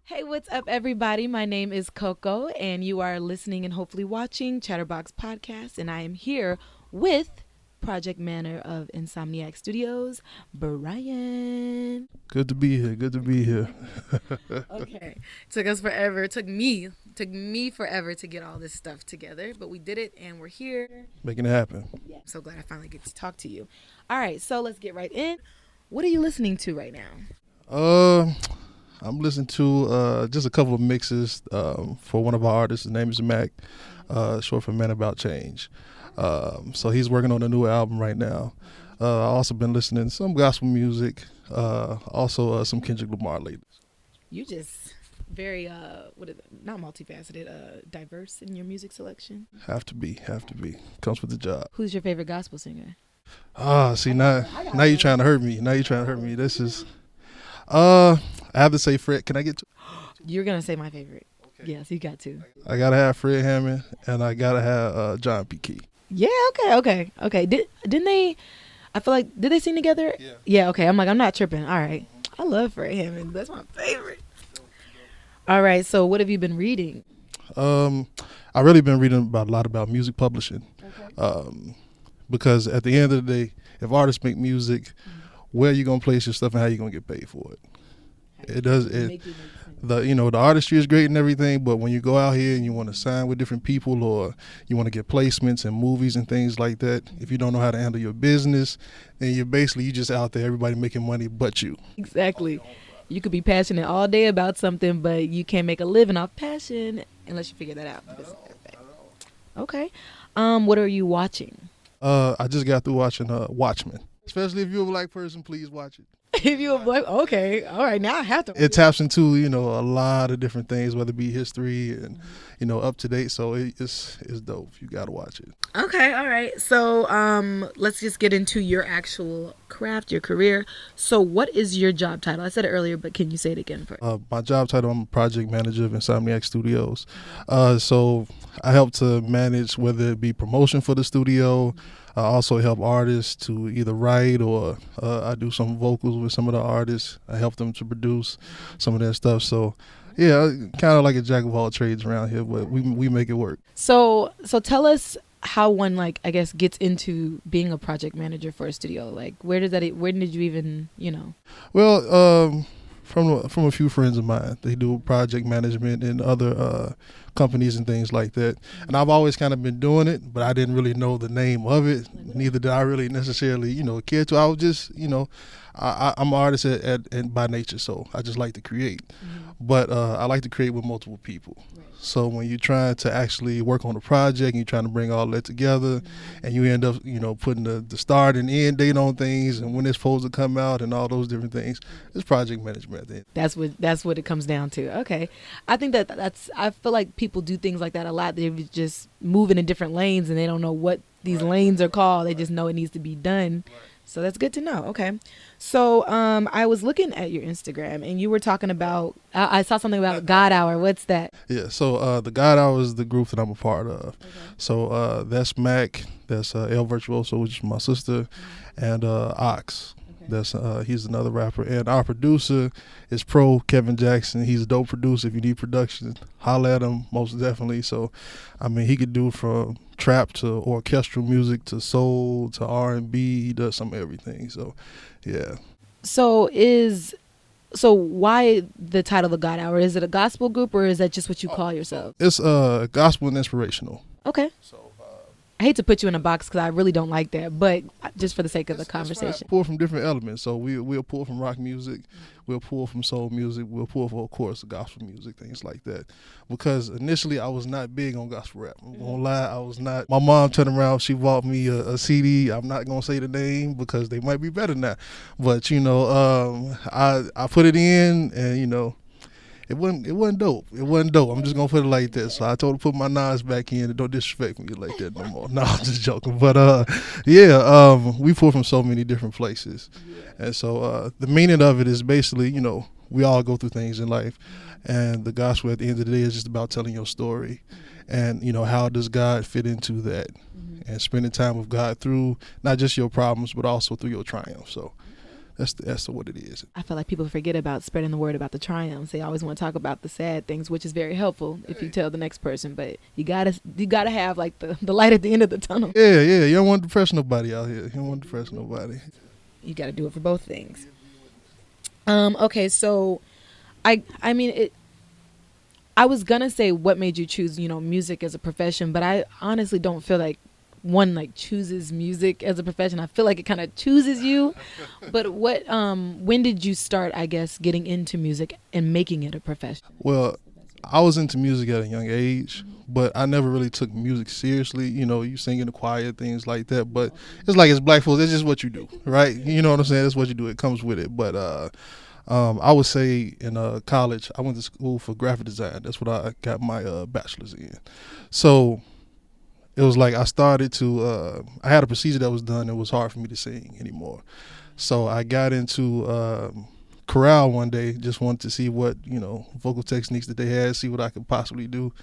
Hey, what's up, everybody? My name is Coco, and you are listening and hopefully watching Chatterbox Podcast. And I am here with Project Manager of Insomniac Studios, Brian. Good to be here. Good to be here. Okay, took us forever. Took me forever to get all this stuff together, but we did it, and we're here. Making it happen. Yeah, I'm so glad I finally get to talk to you. All right, so let's get right in. What are you listening to right now? I'm listening to just a couple of mixes for one of our artists. His name is Mac, short for Man About Change. So he's working on a new album right now. I also been listening to some gospel music, also some Kendrick Lamar lately. You just very what is it? Not multifaceted, diverse in your music selection. Have to be. Comes with the job. Who's your favorite gospel singer? See now you're trying to hurt me. This is I have to say Fred. Can I get to? You're gonna say my favorite. Okay. Yes, you got to. I gotta have Fred Hammond and I gotta have John P. Key. Yeah. Okay. Didn't they? I feel like did they sing together? Yeah. Yeah. Okay. I'm not tripping. All right. I love Fred Hammond. That's my favorite. All right. So what have you been reading? I really been reading about a lot about music publishing. Okay. Because at the end of the day, if artists make music, where you gonna place your stuff and how you gonna get paid for it? The artistry is great and everything, but when you go out here and you want to sign with different people or you want to get placements in movies and things like that, if you don't know how to handle your business, then you just out there, everybody making money but you. Exactly. You could be passionate all day about something, but you can't make a living off passion unless you figure that out. Okay. What are you watching? I just got through watching Watchmen. Especially if you're a black person, please watch it. If you're black, okay, all right, now I have to. It taps into a lot of different things, whether it be history and up to date. So it's dope. You gotta watch it. Okay, all right. So let's just get into your actual craft, your career. So what is your job title? I said it earlier, but can you say it again first? My job title, I'm a project manager of Insomniac Studios. So I help to manage whether it be promotion for the studio. I also help artists to either write or I do some vocals with some of the artists. I help them to produce some of their stuff. So, yeah, kind of like a jack of all trades around here, but we make it work. So tell us how one gets into being a project manager for a studio. Like where did you even Well, from a few friends of mine, they do project management in other companies and things like that. And I've always kind of been doing it, but I didn't really know the name of it. Neither did I really necessarily, care to. I was just, I'm an artist by nature, so I just like to create. But I like to create with multiple people. Right. So when you're trying to actually work on a project and you're trying to bring all that together and you end up, putting the start and end date on things and when it's supposed to come out and all those different things, it's project management then. That's what it comes down to. Okay. I think I feel like people do things like that a lot. They're just moving in different lanes and they don't know what these lanes are called. They just know it needs to be done. Right. So that's good to know. Okay. So I was looking at your Instagram and you were talking about, I saw something about God Hour. What's that? Yeah. So the God Hour is the group that I'm a part of. Okay. So that's Mac, that's El Virtuoso, which is my sister, and Ox. That's he's another rapper, and our producer is Pro Kevin Jackson. He's a dope producer. If you need production, holla at him most definitely. So, I mean, he could do from trap to orchestral music to soul to R&B. He does some everything. So, yeah. So why the title The God Hour? Is it a gospel group or is that just what you call yourself? It's gospel and inspirational. Okay. So. I hate to put you in a box because I really don't like that, but just for the sake of the conversation. Pull from different elements. So we'll pull from rock music, we'll pull from soul music, we'll pull from, of course, gospel music, things like that. Because initially I was not big on gospel rap. I'm gonna lie, I was not. My mom turned around, she bought me a CD. I'm not gonna say the name because they might be better now. But I put it in and It wasn't dope. I'm just gonna put it like that. So I told her to put my knives back in and don't disrespect me like that no more. No, I'm just joking. But we pull from so many different places. And so the meaning of it is basically, we all go through things in life. And the gospel at the end of the day is just about telling your story. And, how does God fit into that? And spending time with God through not just your problems, but also through your triumphs. So That's what it is. I feel like people forget about spreading the word about the triumphs. They always want to talk about the sad things, which is very helpful if you tell the next person. But you gotta have like the light at the end of the tunnel. Yeah. You don't want to depress nobody out here. You don't want to depress nobody. You got to do it for both things. Okay, so I mean it. I was gonna say what made you choose, music as a profession, but I honestly don't feel like one like chooses music as a profession. I feel like it kind of chooses you. But when did you start, I guess, getting into music and making it a profession? Well, I was into music at a young age, but I never really took music seriously. You sing in the choir, things like that. But it's like, it's black folks. It's just what you do, right? You know what I'm saying? That's what you do. It comes with it. But I would say in college, I went to school for graphic design. That's what I got my bachelor's in. So it was like I started to, I had a procedure that was done. It was hard for me to sing anymore. So I got into chorale one day, just wanted to see what, vocal techniques that they had, see what I could possibly do.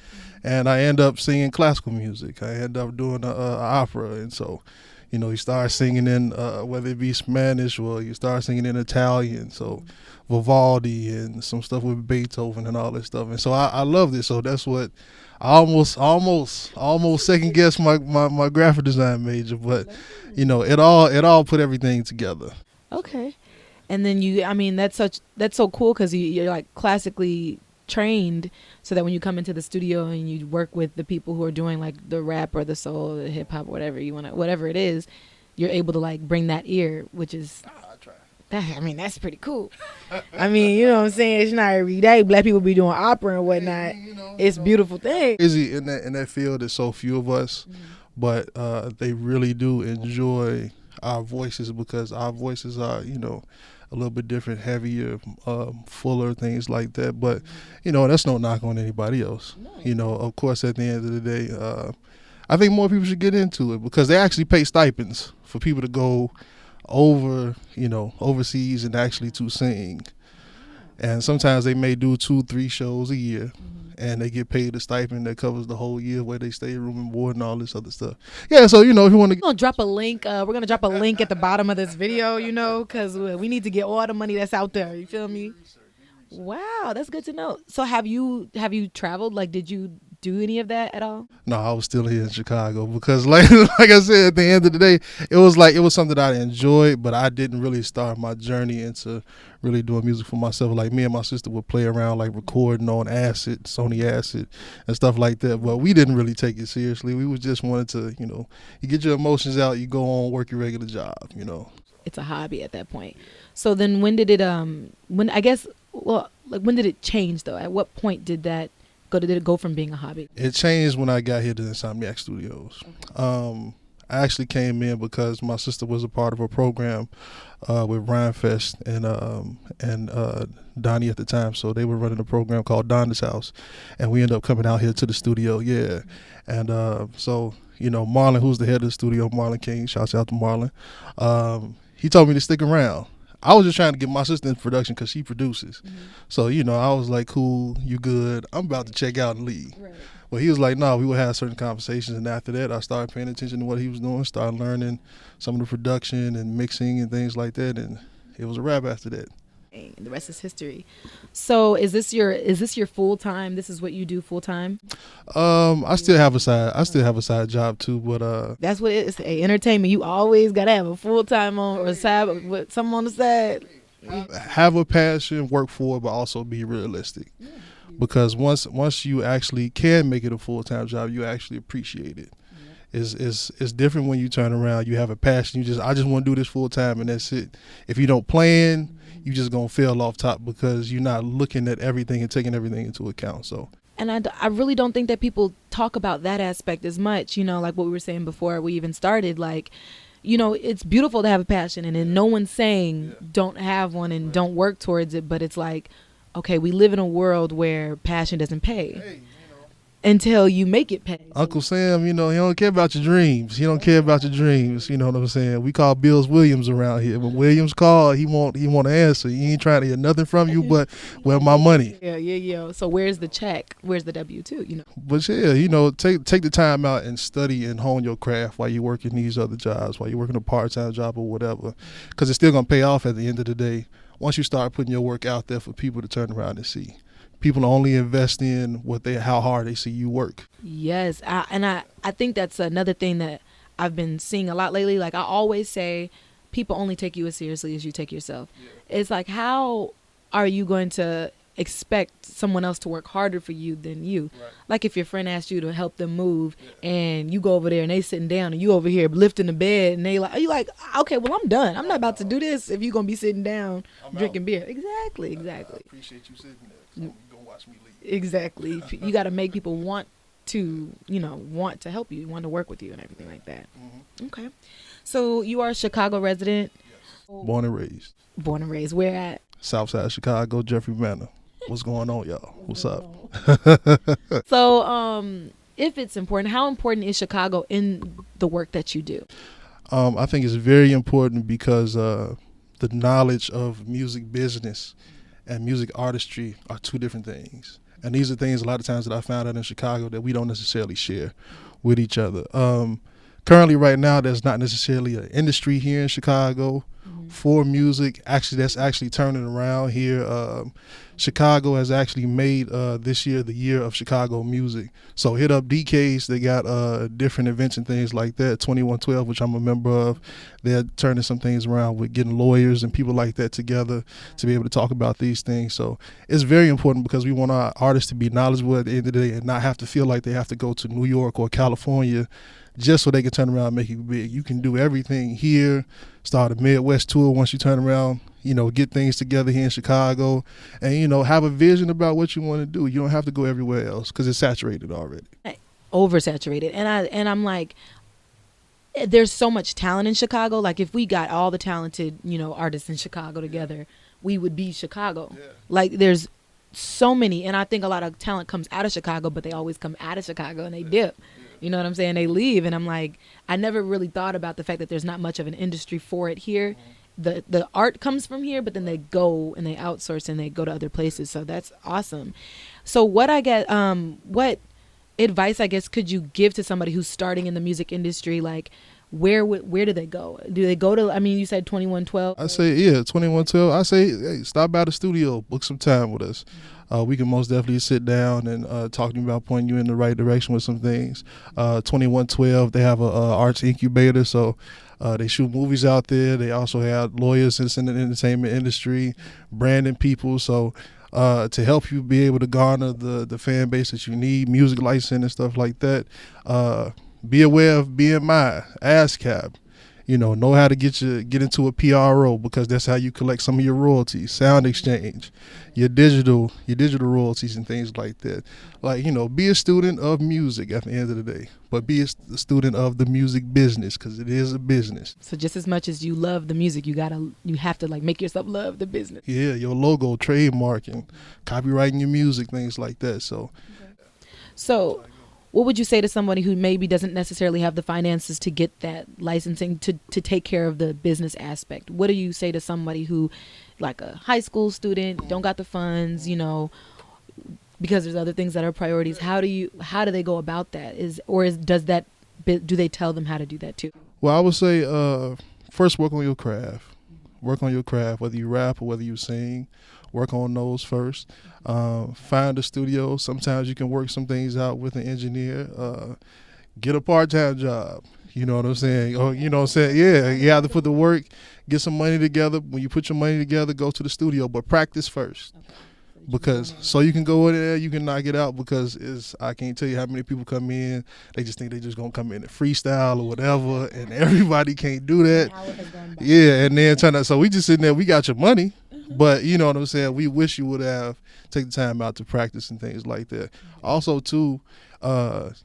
And I ended up singing classical music. I ended up doing an opera. And so, you start singing in, whether it be Spanish or you start singing in Italian. So Vivaldi and some stuff with Beethoven and all that stuff. And so I loved it. So that's what I almost second guessed my graphic design major, but it all put everything together. Okay. And then that's so cool because you're like classically trained, so that when you come into the studio and you work with the people who are doing like the rap or the soul or the hip hop, whatever it is, you're able to like bring that ear, which is, that's pretty cool. I mean, you know what I'm saying? It's not every day black people be doing opera and whatnot. It's a beautiful thing. Crazy in that field, there's so few of us, but they really do enjoy our voices because our voices are, a little bit different, heavier, fuller, things like that. But, that's no knock on anybody else. Of course, at the end of the day, I think more people should get into it because they actually pay stipends for people to go overseas and actually to sing. And sometimes they may do 2-3 shows a year. And they get paid a stipend that covers the whole year where they stay, room and board, and all this other stuff. Yeah, so if you want to, we're gonna drop a link. We're gonna drop a link at the bottom of this video, because we need to get all the money that's out there. You feel me? Wow, that's good to know. So have you traveled? Like, did you do any of that at all? No, I was still here in Chicago because, like I said, at the end of the day, it was something that I enjoyed, but I didn't really start my journey into really doing music for myself. Like, me and my sister would play around, like recording on acid, Sony acid, and stuff like that. But we didn't really take it seriously. We just wanted to, you get your emotions out, you go on, work your regular job. It's a hobby at that point. So then, when did it? When did it change though? At what point did that? Did it go from being a hobby? It changed when I got here to Insomniac Studios. Okay. I actually came in because my sister was a part of a program with Ryan Fest and Donnie at the time. So they were running a program called Donna's House, and we ended up coming out here to the studio. Yeah, and so Marlon, who's the head of the studio, Marlon King, shouts out to Marlon. He told me to stick around. I was just trying to get my sister in production because she produces. So, I was like, cool, you good. I'm about to check out and leave. Right. Well, he was like, no, we would have certain conversations. And after that, I started paying attention to what he was doing, started learning some of the production and mixing and things like that. And it was a wrap after that. The rest is history. So is this your full time? This is what you do full time? I still have a side job too, but that's what it is. Hey, entertainment. You always gotta have a full time on or a side with something on the side. Have a passion, work for it, but also be realistic. Because once you actually can make it a full time job, you actually appreciate it. It's different when you turn around. You have a passion. I just want to do this full time, and that's it. If you don't plan, you just gonna fail off top because you're not looking at everything and taking everything into account. So. And I really don't think that people talk about that aspect as much. Like what we were saying before we even started. Like, it's beautiful to have a passion, and then no one's saying don't have one and don't work towards it. But it's like, okay, we live in a world where passion doesn't pay. until you make it pay. Uncle Sam, he don't care about your dreams. He don't care about your dreams. You know what I'm saying? We call Bills Williams around here. When Williams called, he want to answer. He ain't trying to hear nothing from you but, well, my money. Yeah. So where's the check? Where's the W-2? But yeah, take the time out and study and hone your craft while you're working these other jobs, while you're working a part-time job or whatever, because it's still going to pay off at the end of the day once you start putting your work out there for people to turn around and see. People only invest in how hard they see you work. Yes, I think that's another thing that I've been seeing a lot lately. Like I always say, people only take you as seriously as you take yourself. Yeah. It's like, how are you going to expect someone else to work harder for you than you? Right. Like if your friend asked you to help them move, and you go over there and they sitting down and you over here lifting the bed, and they like, are you like, okay, well, I'm done. I'm not about to do this if you're going to be sitting down drinking beer. Exactly. I appreciate you sitting there. Watch me leave. Exactly. You got to make people want to help you, want to work with you and everything like that. Mm-hmm. Okay. So you are a Chicago resident? Yes. Born and raised. Born and raised. Where at? Southside Chicago, Jeffrey Manor. What's going on, y'all? What's up? So, if it's important, how important is Chicago in the work that you do? I think it's very important because the knowledge of music business and music artistry are two different things. And these are things a lot of times that I found out in Chicago that we don't necessarily share with each other. Currently, right now, there's not necessarily an industry here in Chicago for music. Actually, that's actually turning around here. Chicago has actually made this year the year of Chicago music. So hit up DK's. They got different events and things like that. 2112, which I'm a member of. They're turning some things around with getting lawyers and people like that together to be able to talk about these things. So it's very important because we want our artists to be knowledgeable at the end of the day and not have to feel like they have to go to New York or California just so they can turn around and make it big. You can do everything here, start a Midwest tour once you turn around, get things together here in Chicago and, have a vision about what you want to do. You don't have to go everywhere else because it's saturated already. Oversaturated. And I'm like, there's so much talent in Chicago. Like if we got all the talented, artists in Chicago together, we would be Chicago. Yeah. Like there's so many. And I think a lot of talent comes out of Chicago, but they always come out of Chicago and they dip. You know what I'm saying? They leave. And I'm like, I never really thought about the fact that there's not much of an industry for it here. The art comes from here, but then they go and they outsource and they go to other places. So that's awesome. So what advice, I guess, could you give to somebody who's starting in the music industry? Like, where do they go? Do they go to, you said 2112? I say, yeah, 2112. I say, hey, stop by the studio, book some time with us. We can most definitely sit down and talk to you about pointing you in the right direction with some things. 2112, they have a arts incubator, so they shoot movies out there. They also have lawyers in the entertainment industry, branding people, so to help you be able to garner the fan base that you need, music license and stuff like that. Be aware of BMI, ASCAP. Know how to get into a PRO because that's how you collect some of your royalties, sound exchange, your digital royalties and things like that. Like, be a student of music at the end of the day, but be a student of the music business because it is a business. So just as much as you love the music, you have to like make yourself love the business. Yeah, your logo, trademarking, copywriting your music, things like that. So what would you say to somebody who maybe doesn't necessarily have the finances to get that licensing to take care of the business aspect? What do you say to somebody who, like a high school student, don't got the funds, because there's other things that are priorities? How do they go about that? Do they tell them how to do that too? Well, I would say first work on your craft. Work on your craft, whether you rap or whether you sing. Work on those first. Find a studio. Sometimes you can work some things out with an engineer. Get a part-time job. You know what I'm saying? Or, Yeah, you have to put the work, get some money together. When you put your money together, go to the studio. But practice first. Because so you can go in there, you can knock it out because I can't tell you how many people come in. They just think they just going to come in and freestyle or whatever. And everybody can't do that. Yeah, and then so we just sitting there, we got your money. But you know what I'm saying? We wish you would have take the time out to practice and things like that. Also, too,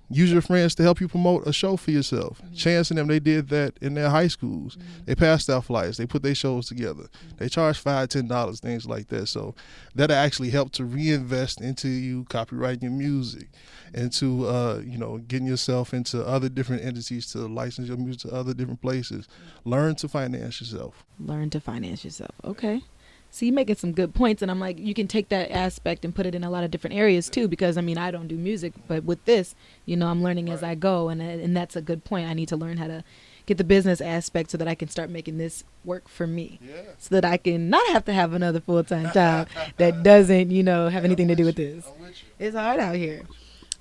use your friends to help you promote a show for yourself. Chance and them, they did that in their high schools. They passed out flyers. They put their shows together. They charge $5, $10, things like that. So that actually helped to reinvest into you copywriting your music, into getting yourself into other different entities to license your music to other different places. Learn to finance yourself. Learn to finance yourself. Okay. So you're making some good points, and I'm like, you can take that aspect and put it in a lot of different areas too, because I mean, I don't do music, but with this, I'm learning as I go, and that's a good point. I need to learn how to get the business aspect so that I can start making this work for me, so that I can not have to have another full-time job that doesn't, have anything to do with this. It's hard out here.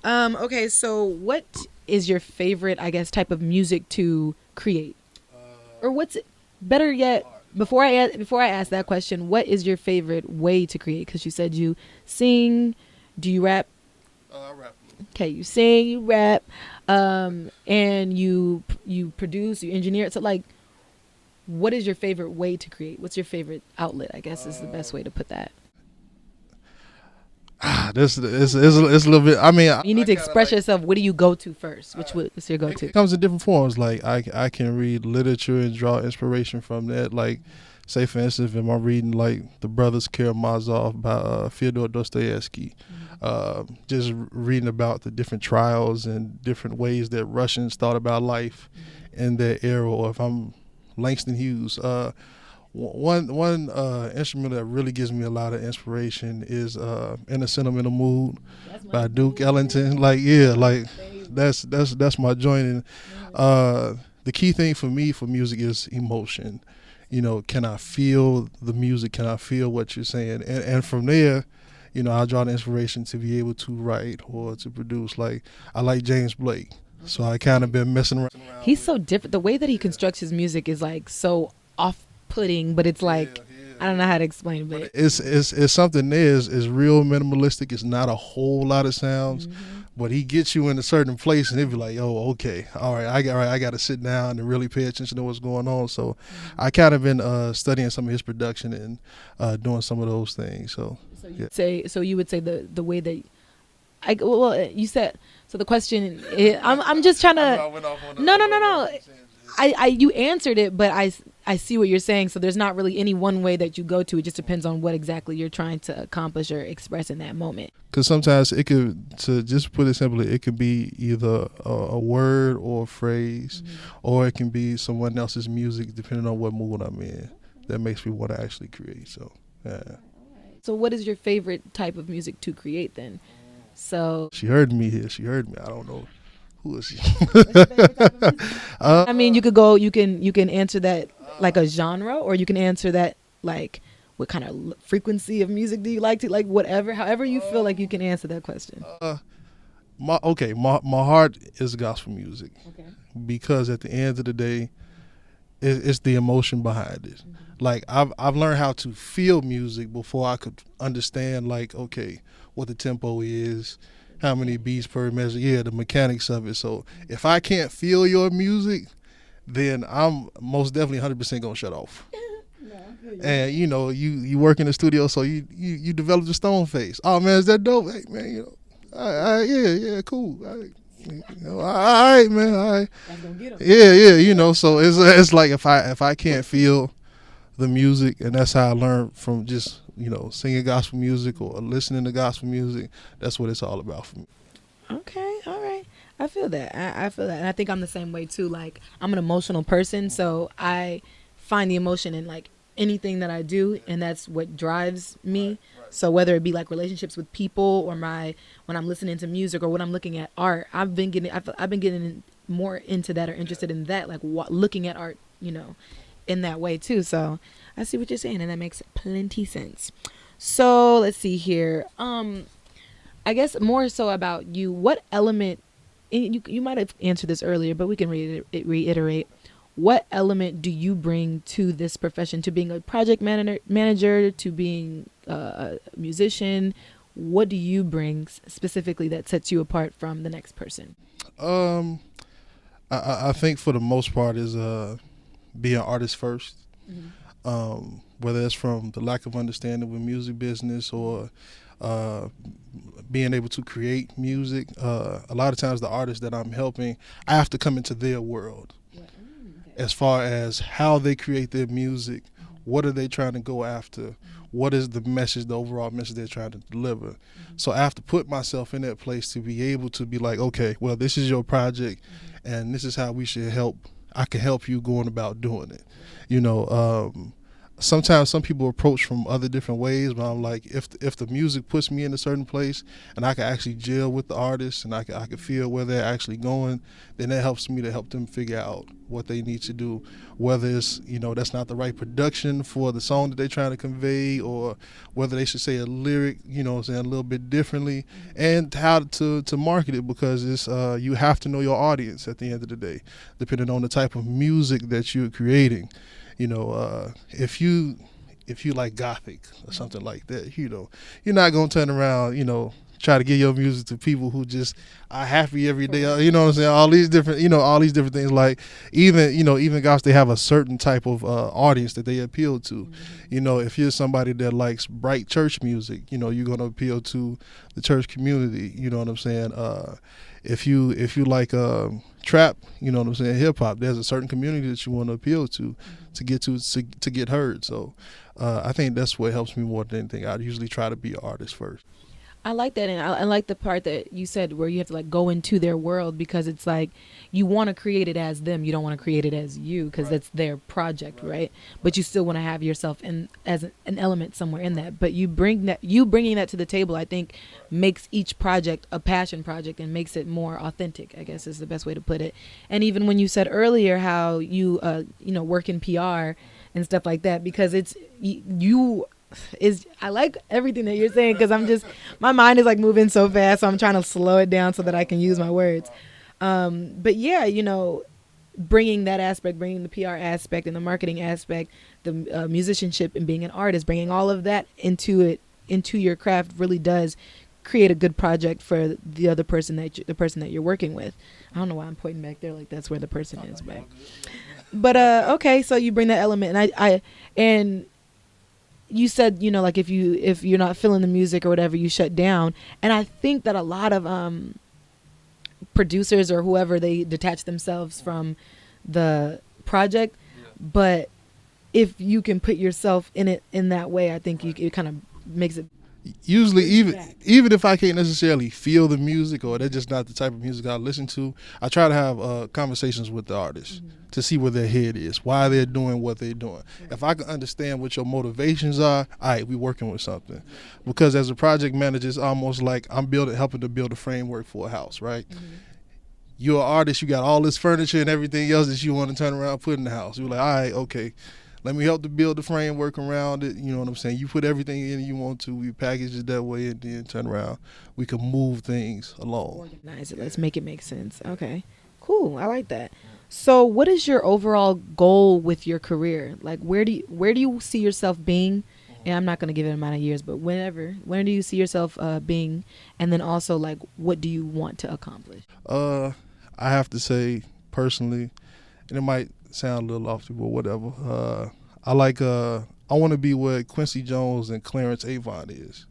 Okay, so what is your favorite, I guess, type of music to create, or what's better yet? Before I ask that question, what is your favorite way to create? Because you said you sing. Do you rap? I rap. Okay, you sing, you rap, and you produce, you engineer. So, like, what is your favorite way to create? What's your favorite outlet? I guess is the best way to put that. This is a little bit. I mean, you need to express yourself. What do you go to first? What's your go-to? It comes in different forms. Like I can read literature and draw inspiration from that. Like, say for instance, if I'm reading like The Brothers Karamazov by Fyodor Dostoevsky, just reading about the different trials and different ways that Russians thought about life in their era. Or if I'm Langston Hughes. One instrument that really gives me a lot of inspiration is "In a Sentimental Mood" by Duke Ellington. That's my joint. And the key thing for me for music is emotion. Can I feel the music? Can I feel what you're saying? And from there, I draw the inspiration to be able to write or to produce. Like, I like James Blake, so I kind of been messing around. He's so different. The way that he constructs his music is like so off-putting, but it's like I don't know how to explain it. But it's something there. Is real minimalistic. It's not a whole lot of sounds, but he gets you in a certain place, and it'd be like, oh, okay, all right, I got to sit down and really pay attention to what's going on. So I kind of been studying some of his production and doing some of those things. So you would say the way that you said. So the question is, I'm just trying to. No. You answered it, but I see what you're saying. So there's not really any one way that you go to. It just depends on what exactly you're trying to accomplish or express in that moment. Because sometimes it could, to just put it simply, it could be either a word or a phrase, or it can be someone else's music, depending on what mood I'm in. That makes me want to actually create. So, yeah. So what is your favorite type of music to create then? So she heard me here. She heard me. I don't know. Who is she? I mean, you can answer that like a genre, or you can answer that like what kind of frequency of music do you like to, like, whatever, however you feel like you can answer that question. My heart is gospel music, because at the end of the day, it's the emotion behind it. Like, I've learned how to feel music before I could understand, like, okay, what the tempo is, how many beats per measure, the mechanics of it. So if I can't feel your music, then I'm most definitely 100% gonna shut off. And you work in the studio, so you develop the stone face. Oh man, is that dope? Hey man, yeah, cool. All right, man, all right. Yeah. So it's like if I can't feel the music, and that's how I learned from just singing gospel music or listening to gospel music. That's what it's all about for me. Okay, all right. I feel that. I feel that, and I think I'm the same way too. Like, I'm an emotional person, so I find the emotion in like anything that I do, and that's what drives me. Right. So whether it be like relationships with people, or when I'm listening to music, or when I'm looking at art, I've been getting more into that, or interested in that, like looking at art, in that way too. So I see what you're saying, and that makes plenty sense. So let's see here. I guess more so about you. What element? You might have answered this earlier, but we can reiterate. What element do you bring to this profession? To being a project manager, to being a musician, what do you bring specifically that sets you apart from the next person? I think for the most part is be an artist first. Whether it's from the lack of understanding with music business, or being able to create music. A lot of times the artists that I'm helping, I have to come into their world as far as how they create their music, what are they trying to go after, what is the message, the overall message they're trying to deliver. So I have to put myself in that place to be able to be like, okay, well, this is your project and this is how we should help. I can help you going about doing it. You know, sometimes some people approach from other different ways, but I'm like, if the music puts me in a certain place and I can actually gel with the artist and I can feel where they're actually going, then that helps me to help them figure out what they need to do, whether it's, you know, that's not the right production for the song that they're trying to convey, or whether they should say a lyric, you know, saying a little bit differently, and how to market it, because it's you have to know your audience at the end of the day, depending on the type of music that you're creating. You know, if you like gothic or something like that, you know, you're not gonna turn around, you know, try to give your music to people who just are happy every day. You know what I'm saying? All these different things. Like even gospel, they have a certain type of audience that they appeal to. You know, if you're somebody that likes bright church music, you know, you're gonna appeal to the church community. You know what I'm saying? If you like trap, you know what I'm saying, hip hop, there's a certain community that you want to appeal to get heard. So I think that's what helps me more than anything. I usually try to be an artist first. I like that, and I like the part that you said where you have to like go into their world, because it's like you want to create it as them. You don't want to create it as you, because that's their project, right? But you still want to have yourself in as an element somewhere in that. But you bringing that to the table, I think, makes each project a passion project and makes it more authentic, I guess is the best way to put it. And even when you said earlier how you work in PR and stuff like that, because it's you. I like everything that you're saying, because my mind is like moving so fast, so I'm trying to slow it down so that I can use my words. But yeah, you know, bringing that aspect, bringing the PR aspect and the marketing aspect, the musicianship and being an artist, bringing all of that into your craft really does create a good project for the person that you're working with. I don't know why I'm pointing back there like that's where the person is, but okay, so you bring that element, and you said, you know, like if you're not feeling the music or whatever, you shut down. And I think that a lot of producers or whoever, they detach themselves from the project. But if you can put yourself in it in that way, I think it kind of makes it. Usually, even if I can't necessarily feel the music, or that's just not the type of music I listen to, I try to have conversations with the artists to see where their head is, why they're doing what they're doing. If I can understand what your motivations are, all right, we're working with something. Because as a project manager, it's almost like I'm helping to build a framework for a house, right? You're an artist, you got all this furniture and everything else that you want to turn around and put in the house. You're like, all right, okay, let me help to build the framework around it. You know what I'm saying? You put everything in you want to. We package it that way, and then turn around. We can move things along. Organize it. Let's make it make sense. Okay, cool. I like that. So, what is your overall goal with your career? Like, where do you see yourself being? And I'm not going to give it an amount of years, but when do you see yourself being? And then also, like, what do you want to accomplish? I have to say personally, and it might sound a little lofty, but whatever. I want to be where Quincy Jones and Clarence Avant is.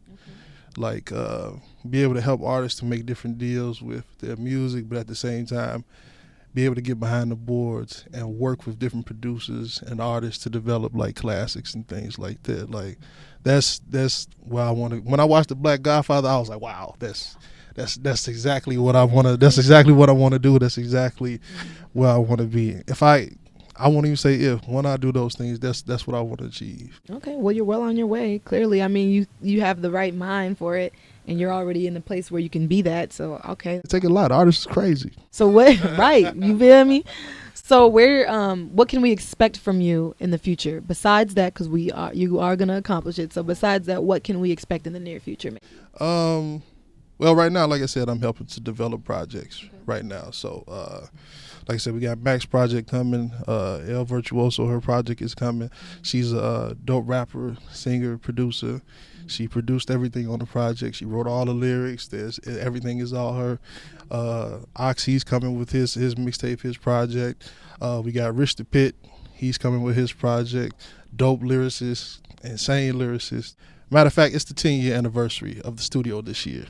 Like, be able to help artists to make different deals with their music, but at the same time, be able to get behind the boards and work with different producers and artists to develop like classics and things like that. Like, that's where I want to. When I watched The Black Godfather, I was like, wow, that's exactly what I want to. That's exactly what I want to do. That's exactly where I want to be. I won't even say when I do those things, that's what I want to achieve. Okay, well, you're well on your way. Clearly, I mean, you have the right mind for it, and you're already in the place where you can be that. So, okay. It take a lot. Artists is crazy. So what? Right, you feel me? So what can we expect from you in the future besides that? Because you are gonna accomplish it. So besides that, what can we expect in the near future? Well, right now, like I said, I'm helping to develop projects right now. So, like I said, we got Mac's project coming. El Virtuoso, her project is coming. She's a dope rapper, singer, producer. She produced everything on the project. She wrote all the lyrics. Everything is all her. Oxy's coming with his mixtape, his project. We got Rich the Pit. He's coming with his project. Dope lyricist, insane lyricist. Matter of fact, it's the 10-year anniversary of the studio this year.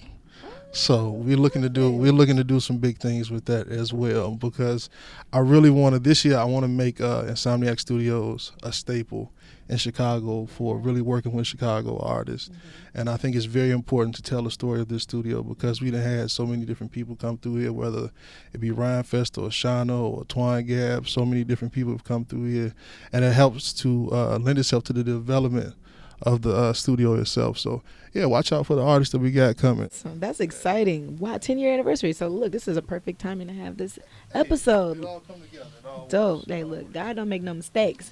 So we're looking to do some big things with that as well, because I really wanted this year. I want to make Insomniac Studios a staple in Chicago for really working with Chicago artists, and I think it's very important to tell the story of this studio because we done had so many different people come through here, whether it be Ryan Fest or Shano or Twine Gab. So many different people have come through here, and it helps to lend itself to the development of the studio itself. So yeah, watch out for the artists that we got coming. So that's exciting. Wow, 10-year anniversary. So look, this is a perfect timing to have this episode. It all come together. It all Dope. Hey, look, God don't make no mistakes.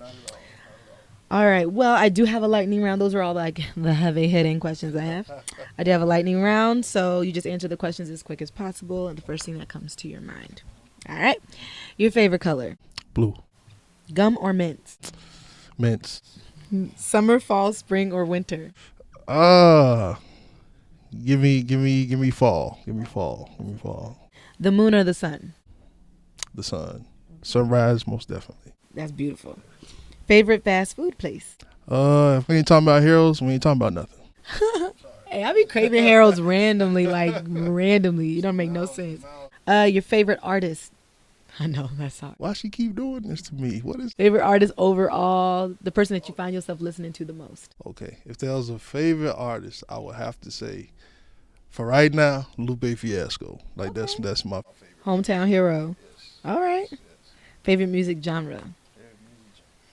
All right. Well, I do have a lightning round. Those are all like the heavy hitting questions I have. I do have a lightning round, so you just answer the questions as quick as possible and the first thing that comes to your mind. All right. Your favorite color? Blue. Gum or mints? Mints. Summer, fall, spring, or winter? Give me fall. Give me fall. The moon or the sun? The sun. Sunrise, most definitely. That's beautiful. Favorite fast food place? If we ain't talking about Heroes, we ain't talking about nothing. Hey, I be craving Harold's randomly, like randomly. You don't make no sense. Your favorite artist? I know, that's hard. Why she keep doing this to me? What is Favorite artist overall, the person that you find yourself listening to the most? Okay, if there was a favorite artist, I would have to say, for right now, Lupe Fiasco. Like that's my favorite. Hometown hero. All right. Favorite music genre?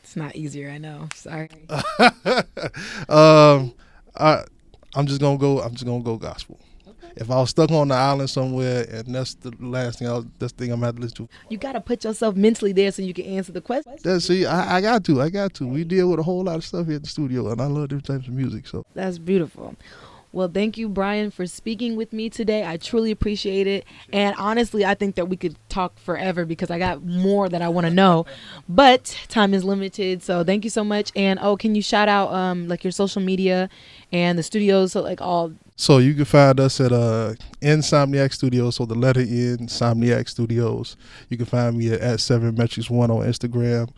It's not easier, I know. Sorry. I'm just gonna go gospel. If I was stuck on the island somewhere and that's the last thing I'm gonna have to listen to. You gotta put yourself mentally there so you can answer the question. See, I got to. We deal with a whole lot of stuff here at the studio, and I love different types of music. So that's beautiful. Well, thank you, Brian, for speaking with me today. I truly appreciate it. And honestly, I think that we could talk forever because I got more that I want to know. But time is limited. So thank you so much. And can you shout out like your social media and the studios? So like all. So you can find us at Insomniac Studios, so the letter N, Insomniac Studios. You can find me at 7metrics1 on Instagram.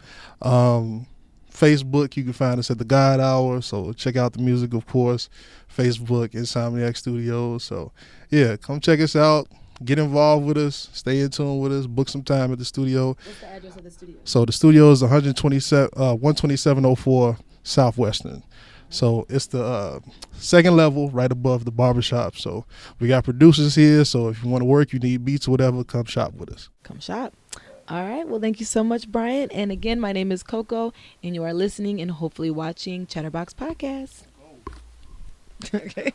Facebook, you can find us at the God Hour, so check out the music, of course. Facebook, Insomniac Studios. So yeah, come check us out. Get involved with us. Stay in tune with us. Book some time at the studio. What's the address of the studio? So the studio is 12704 Southwestern. So it's the second level right above the barbershop. So we got producers here. So if you want to work, you need beats or whatever, come shop with us. Come shop. All right. Well, thank you so much, Brian. And again, my name is Coco, and you are listening and hopefully watching Chatterbox Podcast. Okay.